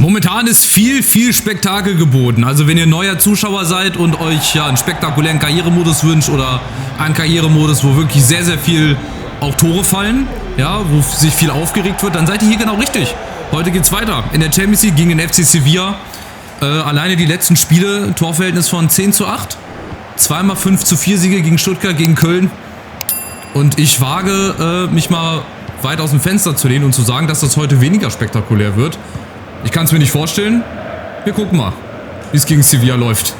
Momentan ist viel Spektakel geboten. Also wenn ihr neuer Zuschauer seid und euch ja einen spektakulären Karrieremodus wünscht oder einen Karrieremodus, wo wirklich sehr viel auch Tore fallen, ja, wo sich viel aufgeregt wird, dann seid ihr hier genau richtig. Heute geht's weiter in der Champions League gegen den FC Sevilla. Alleine die letzten Spiele, Torverhältnis von 10:8. Zweimal 5:4 Siege gegen Stuttgart, gegen Köln. Und ich wage, mich mal weit aus dem Fenster zu lehnen und zu sagen, dass das heute weniger spektakulär wird. Ich kann es mir nicht vorstellen. Wir gucken mal, wie es gegen Sevilla läuft.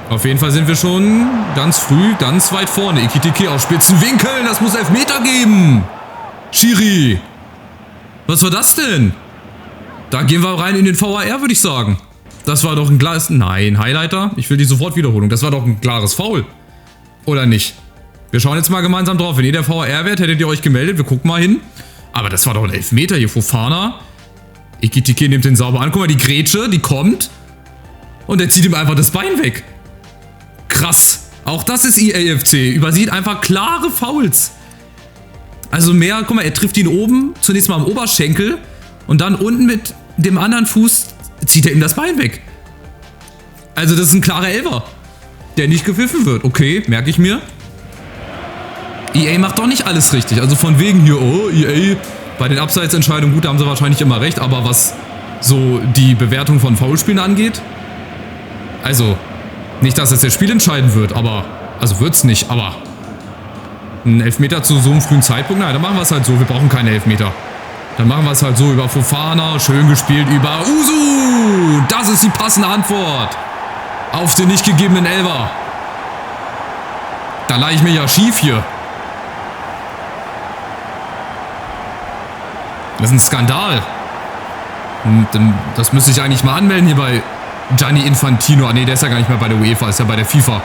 Auf jeden Fall sind wir schon ganz früh, ganz weit vorne. Ekitike aus spitzen Winkeln, das muss Elfmeter geben. Schiri. Was war das denn? Da gehen wir rein in den VAR, würde ich sagen. Das war doch ein klares... Nein, Highlighter. Ich will die Sofortwiederholung. Das war doch ein klares Foul. Oder nicht? Wir schauen jetzt mal gemeinsam drauf. Wenn ihr der VAR wärt, hättet ihr euch gemeldet. Wir gucken mal hin. Aber das war doch ein Elfmeter hier, Fofana. Ekitike nimmt den sauber an. Guck mal, die Grätsche, die kommt. Und er zieht ihm einfach das Bein weg. Krass. Auch das ist EAFC. Übersieht einfach klare Fouls. Also mehr, guck mal, er trifft ihn oben, zunächst mal am Oberschenkel. Und dann unten mit dem anderen Fuß zieht er ihm das Bein weg. Also das ist ein klarer Elfer, der nicht gepfiffen wird. Okay, merke ich mir. EA macht doch nicht alles richtig. Also von wegen hier, oh, EA... Bei den Abseitsentscheidungen, gut, da haben sie wahrscheinlich immer recht, aber was so die Bewertung von Foulspielen angeht, also, nicht, dass jetzt das Spiel entscheiden wird, aber, also wird's nicht, aber ein Elfmeter zu so einem frühen Zeitpunkt, nein, dann machen wir es halt so, wir brauchen keine Elfmeter. Dann machen wir es halt so über Fofana, schön gespielt über Usu, das ist die passende Antwort auf den nicht gegebenen Elfer. Da leih ich mir ja schief hier. Das ist ein Skandal. Und das müsste ich eigentlich mal anmelden hier bei Gianni Infantino. Ah ne, der ist ja gar nicht mehr bei der UEFA, ist ja bei der FIFA.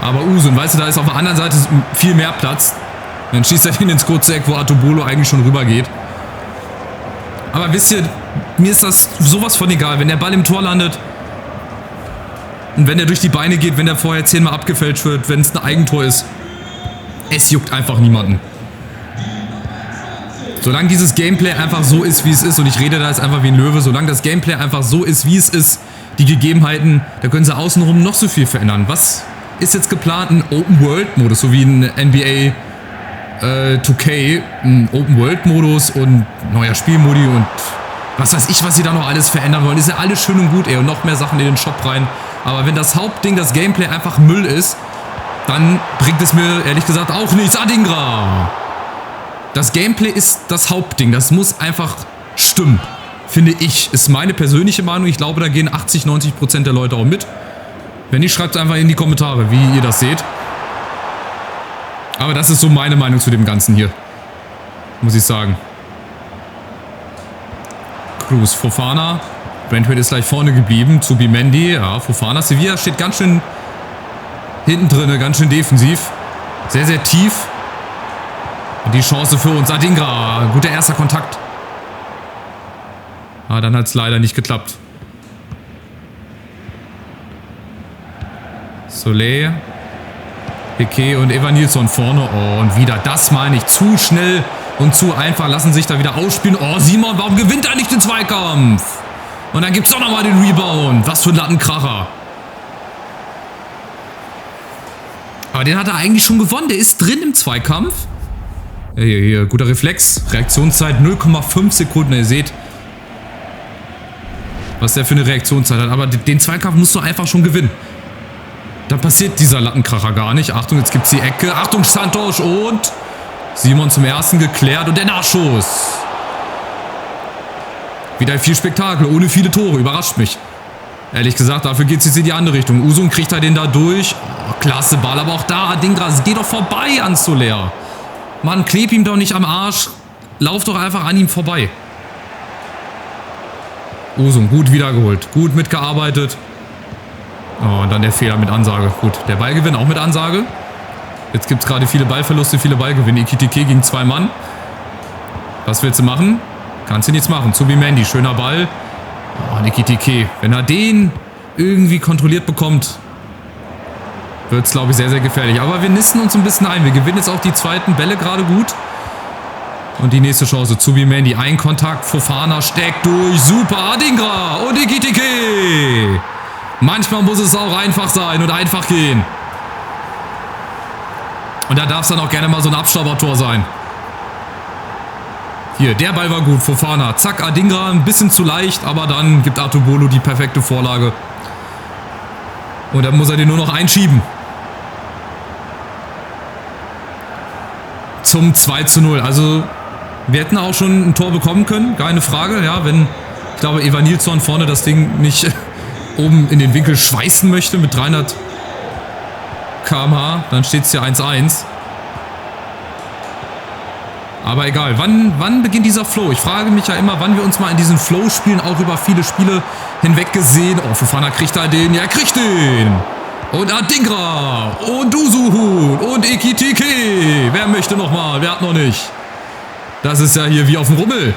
Aber Usun, weißt du, da ist auf der anderen Seite viel mehr Platz. Dann schießt er ihn ins kurze Eck, wo Artobolo eigentlich schon rüber geht. Aber wisst ihr, mir ist das sowas von egal, wenn der Ball im Tor landet und wenn der durch die Beine geht, wenn der vorher 10-mal abgefälscht wird, wenn es ein Eigentor ist. Es juckt einfach niemanden. Solange dieses Gameplay einfach so ist, wie es ist, und ich rede da jetzt einfach wie ein Löwe, solange das Gameplay einfach so ist, wie es ist, die Gegebenheiten, da können sie außenrum noch so viel verändern. Was ist jetzt geplant? Ein Open-World-Modus, so wie ein NBA 2K, ein Open-World-Modus und neuer Spielmodi und was weiß ich, was sie da noch alles verändern wollen. Ist ja alles schön und gut, ey, und noch mehr Sachen in den Shop rein. Aber wenn das Hauptding, das Gameplay einfach Müll ist, dann bringt es mir ehrlich gesagt auch nichts. Adingra! Das Gameplay ist das Hauptding. Das muss einfach stimmen. Finde ich. Ist meine persönliche Meinung. Ich glaube, da gehen 80-90% der Leute auch mit. Wenn nicht, schreibt es einfach in die Kommentare, wie ihr das seht. Aber das ist so meine Meinung zu dem Ganzen hier. Muss ich sagen. Cruz, Fofana. Brentford ist gleich vorne geblieben. Zubimendi. Ja, Fofana. Sevilla steht ganz schön hinten drin, ganz schön defensiv. Sehr tief. Und die Chance für uns. Adingra. Guter erster Kontakt. Ah, dann hat es leider nicht geklappt. Solé. Piqué und Evanilson vorne. Oh, und wieder. Das meine ich. Zu schnell und zu einfach. Lassen sich da wieder ausspielen. Oh, Simon, warum gewinnt er nicht den Zweikampf? Und dann gibt es doch nochmal den Rebound. Was für ein Lattenkracher. Aber den hat er eigentlich schon gewonnen. Der ist drin im Zweikampf. Hier, guter Reflex. Reaktionszeit 0,5 Sekunden. Ihr seht, was der für eine Reaktionszeit hat. Aber den Zweikampf musst du einfach schon gewinnen. Da passiert dieser Lattenkracher gar nicht. Achtung, jetzt gibt es die Ecke. Achtung, Santos und Simon zum ersten geklärt. Und der Nachschuss. Wieder viel Spektakel, ohne viele Tore. Überrascht mich. Ehrlich gesagt, dafür geht es jetzt in die andere Richtung. Usun kriegt er den da durch. Oh, klasse Ball, aber auch da, Adingra, es geht doch vorbei an Soler. Mann, kleb ihm doch nicht am Arsch. Lauf doch einfach an ihm vorbei. Usun, gut wiedergeholt. Gut mitgearbeitet. Oh, und dann der Fehler mit Ansage. Gut, der Ballgewinn auch mit Ansage. Jetzt gibt es gerade viele Ballverluste, viele Ballgewinne. Ekitike gegen 2 Mann. Was willst du machen? Kannst du nichts machen. Zubimendi, schöner Ball. Oh, Ekitike. Wenn er den irgendwie kontrolliert bekommt, wird es, glaube ich, sehr gefährlich. Aber wir nisten uns ein bisschen ein. Wir gewinnen jetzt auch die zweiten Bälle gerade gut. Und die nächste Chance. Zubimendi, ein Kontakt. Fofana steckt durch. Super. Adingra und Ekitike. Manchmal muss es auch einfach sein und einfach gehen. Und da darf es dann auch gerne mal so ein Abstaubertor sein. Hier, der Ball war gut. Fofana. Zack, Adingra. Ein bisschen zu leicht, aber dann gibt Artubolo die perfekte Vorlage. Und dann muss er den nur noch einschieben. Zum 2:0. Also, wir hätten auch schon ein Tor bekommen können. Keine Frage. Ja, wenn, ich glaube, Evanilson vorne das Ding nicht oben in den Winkel schweißen möchte mit 300 km/h, dann steht es hier 1:1. Aber egal, wann beginnt dieser Flow? Ich frage mich ja immer, wann wir uns mal in diesen Flow spielen, auch über viele Spiele hinweg gesehen. Oh, Fofana kriegt er den, ja, er kriegt den. Und Adingra und Usuhun und Ekitike. Wer möchte nochmal? Wer hat noch nicht? Das ist ja hier wie auf dem Rummel.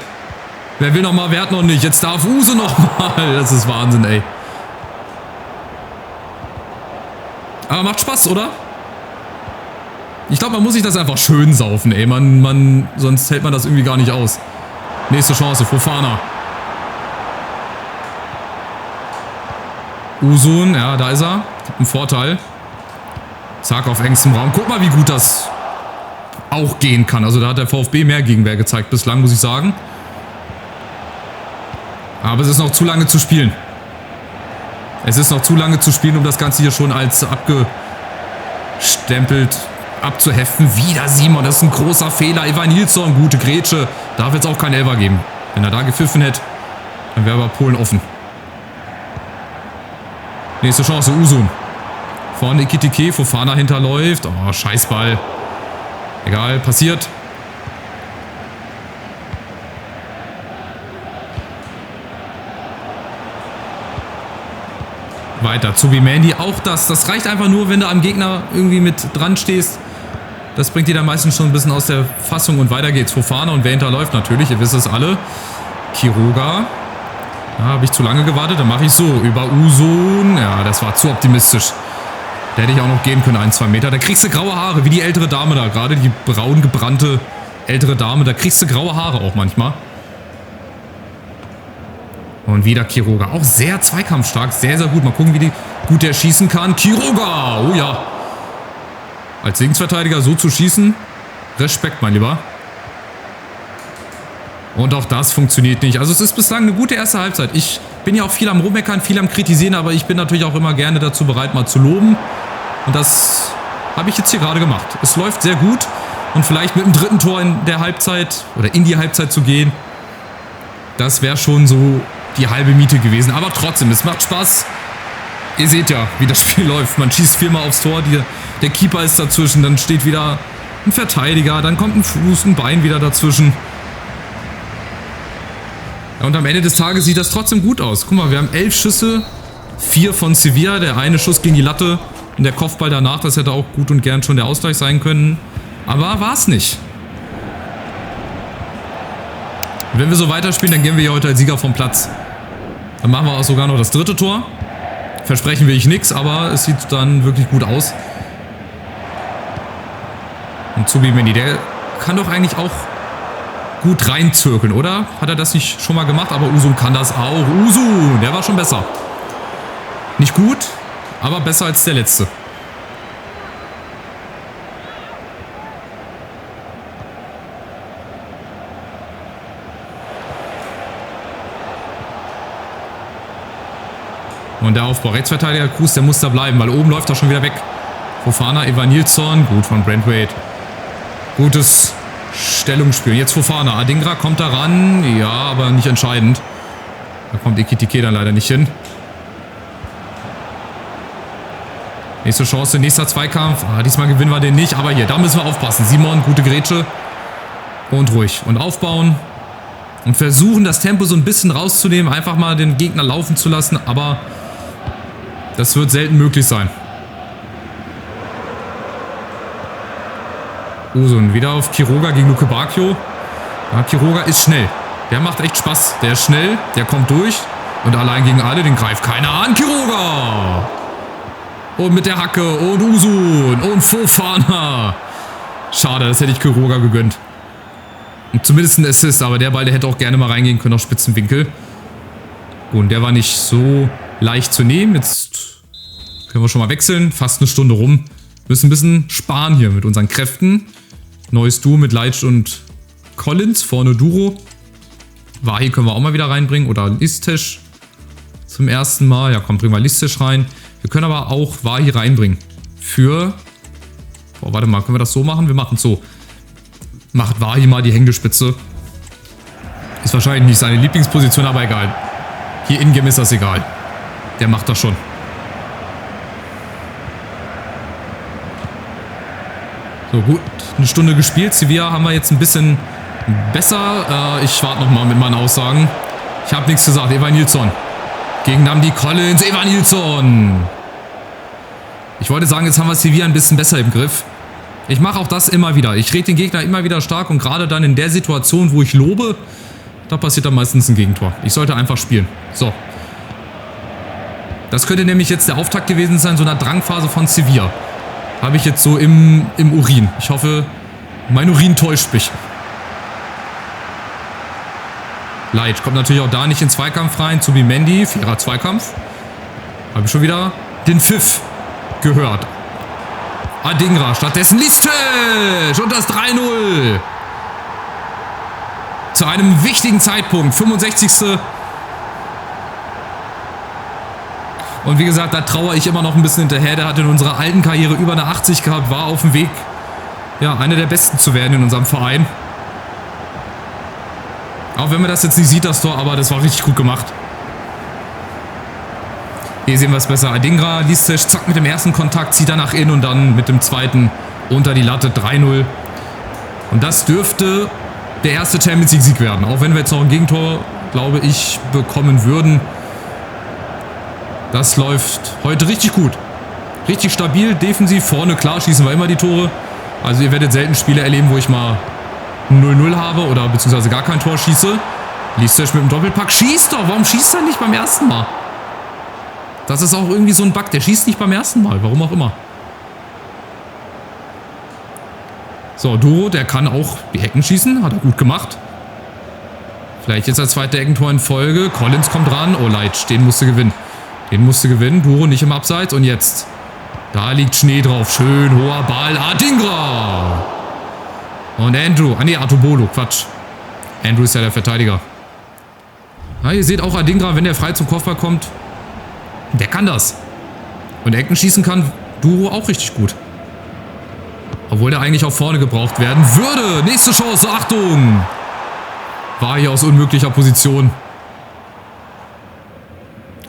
Wer will nochmal? Wer hat noch nicht? Jetzt darf Usu nochmal. Das ist Wahnsinn, ey. Aber macht Spaß, oder? Ich glaube, man muss sich das einfach schön saufen, ey. Sonst hält man das irgendwie gar nicht aus. Nächste Chance, Fofana. Usun, ja, da ist er. Gibt einen Vorteil. Zack, auf engstem Raum. Guck mal, wie gut das auch gehen kann. Also da hat der VfB mehr Gegenwehr gezeigt bislang, muss ich sagen. Aber es ist noch zu lange zu spielen. Es ist noch zu lange zu spielen, um das Ganze hier schon als abgestempelt abzuheften. Wieder Simon, das ist ein großer Fehler. Evanilson, gute Grätsche. Darf jetzt auch kein Elfer geben. Wenn er da gepfiffen hätte, dann wäre aber Polen offen. Nächste Chance, Usun. Vorne Ekitike, Fofana hinterläuft. Oh, Scheißball. Egal, passiert. Weiter, Zubimendi, auch das reicht einfach nur, wenn du am Gegner irgendwie mit dran stehst. Das bringt die dann meistens schon ein bisschen aus der Fassung und weiter geht's. Fofana und wer hinterläuft natürlich, ihr wisst es alle. Quiroga. Ja, habe ich zu lange gewartet, dann mache ich so. Über Usun. Ja, das war zu optimistisch. Da hätte ich auch noch gehen können, 1-2 Meter. Da kriegst du graue Haare, wie die ältere Dame da. Gerade die braun gebrannte ältere Dame. Da kriegst du graue Haare auch manchmal. Und wieder Quiroga. Auch sehr zweikampfstark. Sehr, sehr gut. Mal gucken, wie gut der schießen kann. Quiroga! Oh ja. Als Linksverteidiger so zu schießen. Respekt, mein Lieber. Und auch das funktioniert nicht. Also es ist bislang eine gute erste Halbzeit. Ich bin ja auch viel am Rummeckern, viel am Kritisieren. Aber ich bin natürlich auch immer gerne dazu bereit, mal zu loben. Und das habe ich jetzt hier gerade gemacht. Es läuft sehr gut. Und vielleicht mit dem dritten Tor in der Halbzeit oder in die Halbzeit zu gehen, das wäre schon so die halbe Miete gewesen. Aber trotzdem, es macht Spaß. Ihr seht ja, wie das Spiel läuft. Man schießt viermal aufs Tor, der Keeper ist dazwischen, dann steht wieder ein Verteidiger, dann kommt ein Fuß, ein Bein wieder dazwischen. Ja, und am Ende des Tages sieht das trotzdem gut aus. Guck mal, wir haben 11 Schüsse, 4 von Sevilla, der eine Schuss gegen die Latte und der Kopfball danach, das hätte auch gut und gern schon der Ausgleich sein können. Aber war es nicht. Wenn wir so weiterspielen, dann gehen wir hier heute als Sieger vom Platz. Dann machen wir auch sogar noch das dritte Tor. Versprechen will ich nichts, aber es sieht dann wirklich gut aus. Und Zubimendi, der kann doch eigentlich auch gut reinzirkeln, oder? Hat er das nicht schon mal gemacht? Aber Usun kann das auch. Usun, der war schon besser. Nicht gut, aber besser als der letzte. Und der Aufbau. Rechtsverteidiger Cruz, der muss da bleiben, weil oben läuft er schon wieder weg. Fofana, Evanilson. Gut von Brentwaite. Gutes Stellungsspiel. Jetzt Fofana. Adingra kommt da ran. Ja, aber nicht entscheidend. Da kommt Ekitike dann leider nicht hin. Nächste Chance, nächster Zweikampf. Diesmal gewinnen wir den nicht, aber hier, da müssen wir aufpassen. Simon, gute Grätsche. Und ruhig. Und aufbauen. Und versuchen, das Tempo so ein bisschen rauszunehmen. Einfach mal den Gegner laufen zu lassen, aber das wird selten möglich sein. Usun wieder auf Quiroga gegen Luke Bacchio. Ja, Quiroga ist schnell. Der macht echt Spaß. Der ist schnell, der kommt durch. Und allein gegen alle, den greift keiner an. Quiroga! Und mit der Hacke und Usun und Fofana. Schade, das hätte ich Quiroga gegönnt. Und zumindest ein Assist, aber der Ball, der hätte auch gerne mal reingehen können auf Spitzenwinkel. Und der war nicht so leicht zu nehmen. Jetzt können wir schon mal wechseln. Fast eine Stunde rum. Müssen ein bisschen sparen hier mit unseren Kräften. Neues Duo mit Leitsch und Collins. Vorne Duro. Vahi können wir auch mal wieder reinbringen. Oder Listisch zum ersten Mal. Ja, komm, bringen wir Listisch rein. Wir können aber auch Vahi reinbringen. Für... Boah, warte mal, können wir das so machen? Wir machen es so. Macht Vahi mal die Hängespitze. Ist wahrscheinlich nicht seine Lieblingsposition, aber egal. Hier in-game ist das egal. Der macht das schon. So, gut. Eine Stunde gespielt. Sevilla haben wir jetzt ein bisschen besser. Ich warte nochmal mit meinen Aussagen. Ich habe nichts gesagt. Evanilson. Gegen Namdi Collins. Evanilson. Ich wollte sagen, jetzt haben wir Sevilla ein bisschen besser im Griff. Ich mache auch das immer wieder. Ich rede den Gegner immer wieder stark und gerade dann in der Situation, wo ich lobe, da passiert dann meistens ein Gegentor. Ich sollte einfach spielen. So. Das könnte nämlich jetzt der Auftakt gewesen sein, so einer Drangphase von Sevilla. Habe ich jetzt so im Urin. Ich hoffe, mein Urin täuscht mich. Leitsch kommt natürlich auch da nicht in Zweikampf rein. Zubimendi, fairer Zweikampf. Habe ich schon wieder den Pfiff gehört. Adingra, stattdessen Listisch und das 3-0. Zu einem wichtigen Zeitpunkt, 65. Und wie gesagt, da trauere ich immer noch ein bisschen hinterher. Der hat in unserer alten Karriere über eine 80 gehabt, war auf dem Weg, ja, einer der Besten zu werden in unserem Verein. Auch wenn man das jetzt nicht sieht, das Tor, aber das war richtig gut gemacht. Hier sehen wir es besser. Adingra, Listisch, zack mit dem ersten Kontakt, zieht er nach innen und dann mit dem zweiten unter die Latte 3-0. Und das dürfte der erste Champions League Sieg werden. Auch wenn wir jetzt noch ein Gegentor, glaube ich, bekommen würden. Das läuft heute richtig gut. Richtig stabil, defensiv, vorne klar schießen wir immer die Tore. Also ihr werdet selten Spiele erleben, wo ich mal 0-0 habe oder beziehungsweise gar kein Tor schieße. Listisch mit dem Doppelpack. Schießt doch! Warum schießt er nicht beim ersten Mal? Das ist auch irgendwie so ein Bug. Der schießt nicht beim ersten Mal. Warum auch immer. So, Duro, der kann auch die Ecken schießen. Hat er gut gemacht. Vielleicht jetzt das zweite Eckentor in Folge. Collins kommt ran. Oh, Leitsch, den musste gewinnen. Den musste gewinnen. Duro nicht im Abseits. Und jetzt. Da liegt Schnee drauf. Schön hoher Ball. Adingra. Und Andrew. Ah, nee, Artobolo. Quatsch. Andrew ist ja der Verteidiger. Ja, ihr seht auch Adingra, wenn der frei zum Kopfball kommt. Der kann das. Und Ecken schießen kann Duro auch richtig gut. Obwohl der eigentlich auch vorne gebraucht werden würde. Nächste Chance. Achtung. War hier aus unmöglicher Position.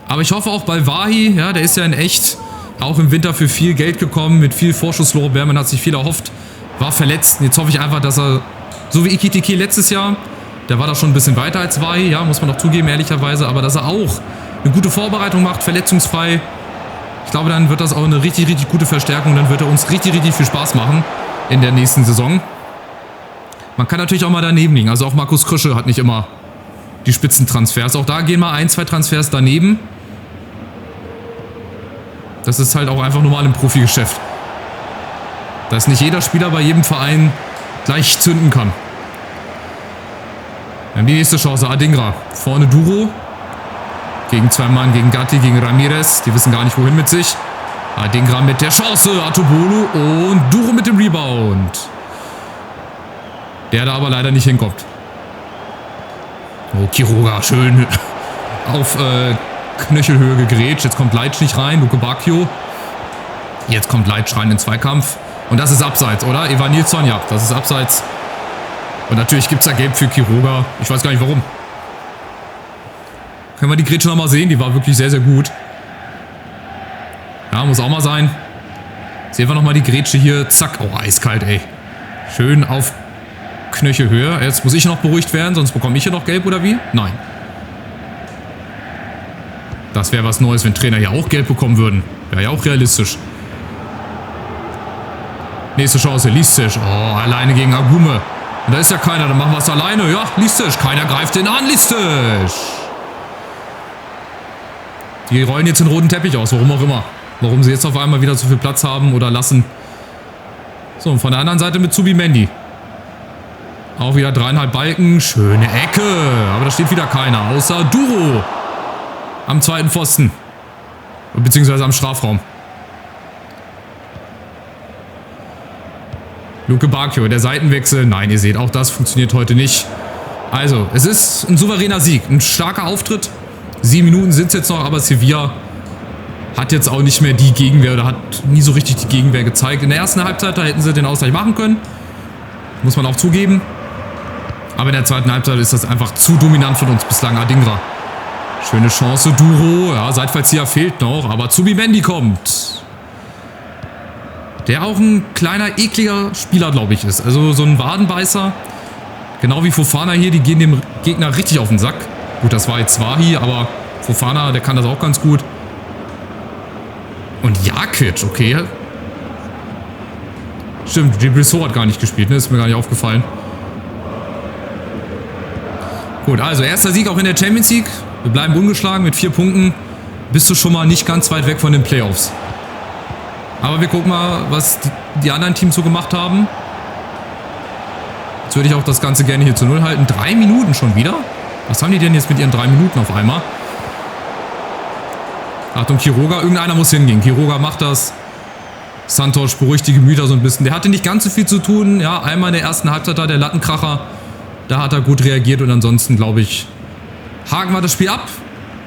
Aber ich hoffe auch bei Vahi, ja, der ist ja in echt auch im Winter für viel Geld gekommen, mit viel Vorschusslorbeeren. Man hat sich viel erhofft, war verletzt. Und jetzt hoffe ich einfach, dass er, so wie Ekitike letztes Jahr, der war da schon ein bisschen weiter als Vahi, ja, muss man auch zugeben, ehrlicherweise, aber dass er auch eine gute Vorbereitung macht, verletzungsfrei. Ich glaube, dann wird das auch eine richtig, richtig gute Verstärkung. Dann wird er uns richtig, richtig viel Spaß machen in der nächsten Saison. Man kann natürlich auch mal daneben liegen. Also auch Markus Krösche hat nicht immer die Spitzentransfers. Auch da gehen mal 1, 2 Transfers daneben. Das ist halt auch einfach normal im Profigeschäft. Dass nicht jeder Spieler bei jedem Verein gleich zünden kann. Wir haben die nächste Chance. Adingra. Vorne Duro. Gegen 2 Mann, gegen Gatti, gegen Ramirez. Die wissen gar nicht, wohin mit sich. Adingra mit der Chance. Artobolo und Duro mit dem Rebound. Der da aber leider nicht hinkommt. Oh, Quiroga, schön auf Knöchelhöhe gegrätscht. Jetzt kommt Leitsch nicht rein. Luke Bacchio. Jetzt kommt Leitsch rein in den Zweikampf. Und das ist Abseits, oder? Evanilson, ja, das ist Abseits. Und natürlich gibt es da Gelb für Quiroga. Ich weiß gar nicht, warum. Können wir die Grätsche nochmal sehen? Die war wirklich sehr, sehr gut. Ja, muss auch mal sein. Sehen wir nochmal die Grätsche hier. Zack. Oh, eiskalt, ey. Schön auf Knöchelhöhe. Jetzt muss ich noch beruhigt werden, sonst bekomme ich hier noch Gelb, oder wie? Nein. Das wäre was Neues, wenn Trainer hier auch Gelb bekommen würden. Wäre ja auch realistisch. Nächste Chance. Listisch. Oh, alleine gegen Agume. Und da ist ja keiner. Dann machen wir es alleine. Ja, Listisch. Keiner greift den an. Listisch. Die rollen jetzt den roten Teppich aus, warum auch immer. Warum sie jetzt auf einmal wieder so viel Platz haben oder lassen. So, und von der anderen Seite mit Zubimendi. Auch wieder 3,5 Balken. Schöne Ecke. Aber da steht wieder keiner. Außer Duro. Am zweiten Pfosten. Beziehungsweise am Strafraum. Luke Bacchio, der Seitenwechsel. Nein, ihr seht, auch das funktioniert heute nicht. Also, es ist ein souveräner Sieg. Ein starker Auftritt. 7 Minuten sind es jetzt noch, aber Sevilla hat jetzt auch nicht mehr die Gegenwehr oder hat nie so richtig die Gegenwehr gezeigt. In der ersten Halbzeit, da hätten sie den Ausgleich machen können. Muss man auch zugeben. Aber in der zweiten Halbzeit ist das einfach zu dominant von uns bislang. Adingra. Schöne Chance, Duro. Ja, Seitfallzieher fehlt noch, aber Zubimendi kommt. Der auch ein kleiner, ekliger Spieler, glaube ich, ist. Also so ein Wadenbeißer. Genau wie Fofana hier, die gehen dem Gegner richtig auf den Sack. Gut, das war jetzt Wahi, aber Fofana, der kann das auch ganz gut. Und Jakic, okay. Stimmt, Gibrissot hat gar nicht gespielt, ne? Ist mir gar nicht aufgefallen. Gut, also erster Sieg auch in der Champions League. Wir bleiben ungeschlagen mit 4 Punkten. Bist du schon mal nicht ganz weit weg von den Playoffs. Aber wir gucken mal, was die anderen Teams so gemacht haben. Jetzt würde ich auch das Ganze gerne hier zu 0 halten. 3 Minuten schon wieder? Was haben die denn jetzt mit ihren 3 Minuten auf einmal? Achtung, Quiroga. Irgendeiner muss hingehen. Quiroga macht das. Santos beruhigt die Gemüter so ein bisschen. Der hatte nicht ganz so viel zu tun. Ja, einmal in der ersten Halbzeit da, der Lattenkracher. Da hat er gut reagiert und ansonsten, glaube ich, haken wir das Spiel ab.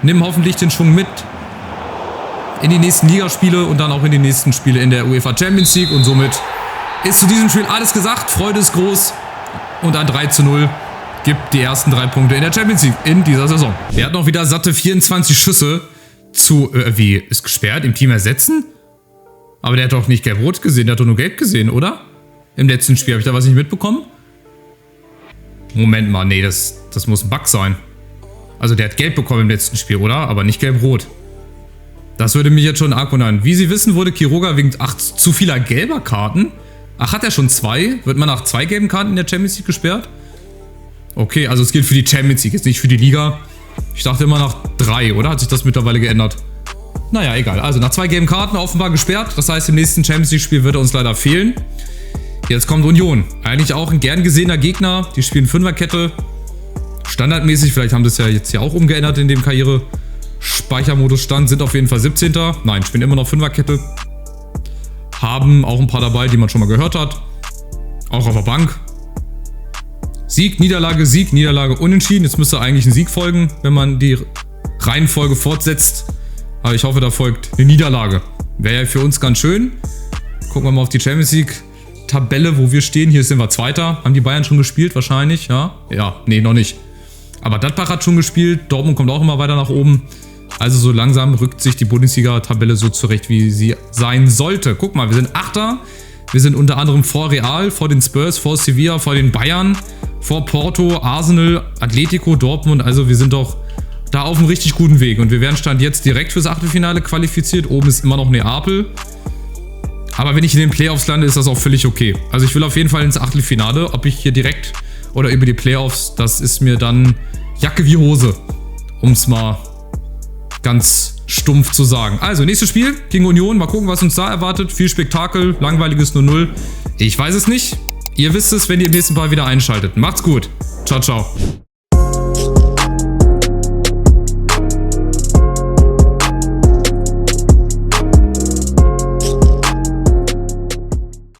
Nimm hoffentlich den Schwung mit in die nächsten Ligaspiele und dann auch in die nächsten Spiele in der UEFA Champions League. Und somit ist zu diesem Spiel alles gesagt. Freude ist groß. Und ein 3:0 gibt die ersten 3 Punkte in der Champions League in dieser Saison. Er hat noch wieder satte 24 Schüsse zu, wie, ist gesperrt, im Team ersetzen? Aber der hat doch nicht gelb-rot gesehen, der hat doch nur gelb gesehen, oder? Im letzten Spiel, habe ich da was nicht mitbekommen? Moment mal, nee, das muss ein Bug sein. Also der hat gelb bekommen im letzten Spiel, oder? Aber nicht gelb-rot. Das würde mich jetzt schon arg wundern. Wie Sie wissen, wurde Quiroga wegen zu vieler gelber Karten. Ach, hat er schon 2? Wird man nach 2 gelben Karten in der Champions League gesperrt? Okay, also es gilt für die Champions League, jetzt nicht für die Liga. Ich dachte immer nach 3, oder? Hat sich das mittlerweile geändert? Naja, egal. Also nach 2 gelben Karten offenbar gesperrt. Das heißt, im nächsten Champions League Spiel wird er uns leider fehlen. Jetzt kommt Union. Eigentlich auch ein gern gesehener Gegner. Die spielen 5er-Kette. Standardmäßig, vielleicht haben sie es ja jetzt hier auch umgeändert in dem Karriere-Speichermodus stand. Sind auf jeden Fall 17. Nein, spielen immer noch 5er-Kette. Haben auch ein paar dabei, die man schon mal gehört hat. Auch auf der Bank. Sieg, Niederlage, Unentschieden. Jetzt müsste eigentlich ein Sieg folgen, wenn man die Reihenfolge fortsetzt. Aber ich hoffe, da folgt eine Niederlage. Wäre ja für uns ganz schön. Gucken wir mal auf die Champions League Tabelle, wo wir stehen. Hier sind wir Zweiter. Haben die Bayern schon gespielt? Wahrscheinlich, ja? Ja, nee, noch nicht. Aber Gladbach hat schon gespielt. Dortmund kommt auch immer weiter nach oben. Also so langsam rückt sich die Bundesliga-Tabelle so zurecht, wie sie sein sollte. Guck mal, wir sind Achter. Wir sind unter anderem vor Real, vor den Spurs, vor Sevilla, vor den Bayern, vor Porto, Arsenal, Atletico, Dortmund. Also wir sind doch da auf einem richtig guten Weg. Und wir werden Stand jetzt direkt fürs Achtelfinale qualifiziert. Oben ist immer noch Neapel. Aber wenn ich in den Playoffs lande, ist das auch völlig okay. Also ich will auf jeden Fall ins Achtelfinale. Ob ich hier direkt oder über die Playoffs, das ist mir dann Jacke wie Hose. Um es mal ganz stumpf zu sagen. Also, nächstes Spiel gegen Union. Mal gucken, was uns da erwartet. Viel Spektakel, langweiliges 0:0. Ich weiß es nicht. Ihr wisst es, wenn ihr im nächsten Mal wieder einschaltet. Macht's gut. Ciao, ciao.